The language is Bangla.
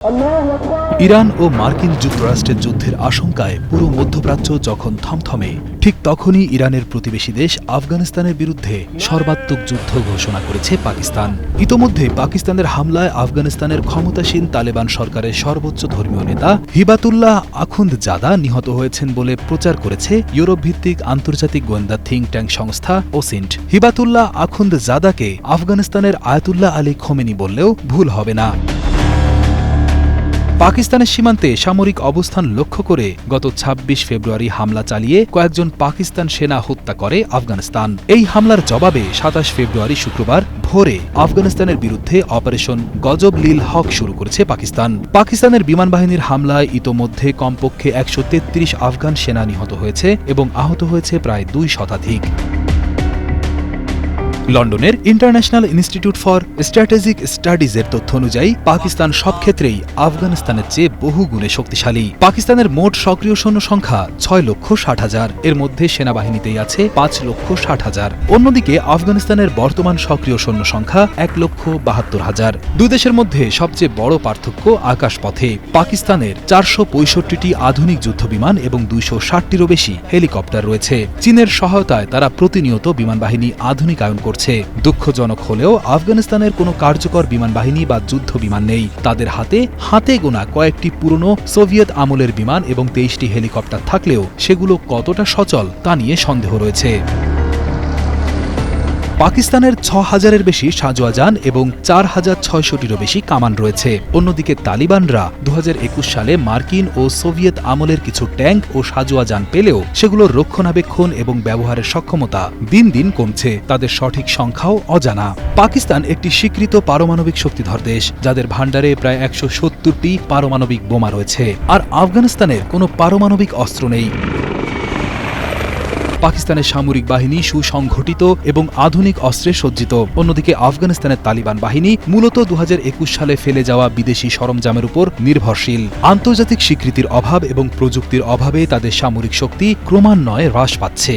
ইরান ও মার্কিন যুক্তরাষ্ট্রের যুদ্ধের আশঙ্কায় পুরো মধ্যপ্রাচ্য যখন থমথমে, ঠিক তখনই ইরানের প্রতিবেশী দেশ আফগানিস্তানের বিরুদ্ধে সর্বাত্মক যুদ্ধ ঘোষণা করেছে পাকিস্তান। ইতোমধ্যে পাকিস্তানের হামলায় আফগানিস্তানের ক্ষমতাসীন তালেবান সরকারের সর্বোচ্চ ধর্মীয় নেতা হিবাতুল্লাহ আখুন্দজাদা নিহত হয়েছেন বলে প্রচার করেছে ইউরোপ ভিত্তিক আন্তর্জাতিক গোয়েন্দা থিঙ্ক ট্যাঙ্ক সংস্থা ওসিন্ট। হিবাতুল্লাহ আখুন্দজাদাকে আফগানিস্তানের আয়াতুল্লাহ আলী খোমেনি বললেও ভুল হবে না। পাকিস্তানের সীমান্তে সামরিক অবস্থান লক্ষ্য করে গত ২৬ ফেব্রুয়ারি হামলা চালিয়ে কয়েকজন পাকিস্তান সেনা হত্যা করে আফগানিস্তান। এই হামলার জবাবে ২৭ ফেব্রুয়ারি শুক্রবার ভোরে আফগানিস্তানের বিরুদ্ধে অপারেশন গজব লিল হক শুরু করেছে পাকিস্তান। পাকিস্তানের বিমান বাহিনীর হামলায় ইতোমধ্যে কমপক্ষে ১৩৩ আফগান সেনা নিহত হয়েছে এবং আহত হয়েছে প্রায় ২ শতাধিক। লন্ডনের ইন্টারন্যাশনাল ইনস্টিটিউট ফর স্ট্র্যাটেজিক স্টাডিজের তথ্য অনুযায়ী পাকিস্তান সব ক্ষেত্রেই আফগানিস্তানের চেয়ে বহু গুণে শক্তিশালী। পাকিস্তানের মোট সক্রিয় সৈন্য সংখ্যা ৬,৬০,০০০, এর মধ্যে সেনাবাহিনীতেই আছে ৫,৬০,০০০। অন্যদিকে আফগানিস্তানের বর্তমান সক্রিয় সৈন্য সংখ্যা ১,৭২,০০০। দুই দেশের মধ্যে সবচেয়ে বড় পার্থক্য আকাশপথে। পাকিস্তানের ৪৬৫টি আধুনিক যুদ্ধবিমান এবং ২৬০টিরও বেশি হেলিকপ্টার রয়েছে। চীনের সহায়তায় তারা প্রতিনিয়ত বিমানবাহিনী আধুনিকায়ন করছে। দুঃখজনক হলেও আফগানিস্তানের কোনো কার্যকর বিমান বাহিনী বা যুদ্ধ বিমান নেই। তাদের হাতে গোনা কয়েকটি পুরনো সোভিয়েত আমলের বিমান এবং ২৩টি হেলিকপ্টার থাকলেও সেগুলো কতটা সচল তা নিয়ে সন্দেহ রয়েছে। পাকিস্তানের ৬,০০০-এর বেশি সাঁজোয়া যান এবং ৪,৬০০-টিরও বেশি কামান রয়েছে। অন্যদিকে তালিবানরা ২০২১ সালে মার্কিন ও সোভিয়েত আমলের কিছু ট্যাঙ্ক ও সাঁজোয়া যান পেলেও সেগুলোর রক্ষণাবেক্ষণ এবং ব্যবহারের সক্ষমতা দিন দিন কমছে। তাদের সঠিক সংখ্যাও অজানা। পাকিস্তান একটি স্বীকৃত পারমাণবিক শক্তিধর দেশ, যাদের ভাণ্ডারে প্রায় ১৭০টি পারমাণবিক বোমা রয়েছে। আর আফগানিস্তানের কোনো পারমাণবিক অস্ত্র নেই। পাকিস্তানের সামরিক বাহিনী সুসংগঠিত এবং আধুনিক অস্ত্রে সজ্জিত। অন্যদিকে আফগানিস্তানের তালিবান বাহিনী মূলত ২০২১ সালে ফেলে যাওয়া বিদেশি সরঞ্জামের উপর নির্ভরশীল। আন্তর্জাতিক স্বীকৃতির অভাব এবং প্রযুক্তির অভাবে তাদের সামরিক শক্তি ক্রমান্বয়ে হ্রাস পাচ্ছে।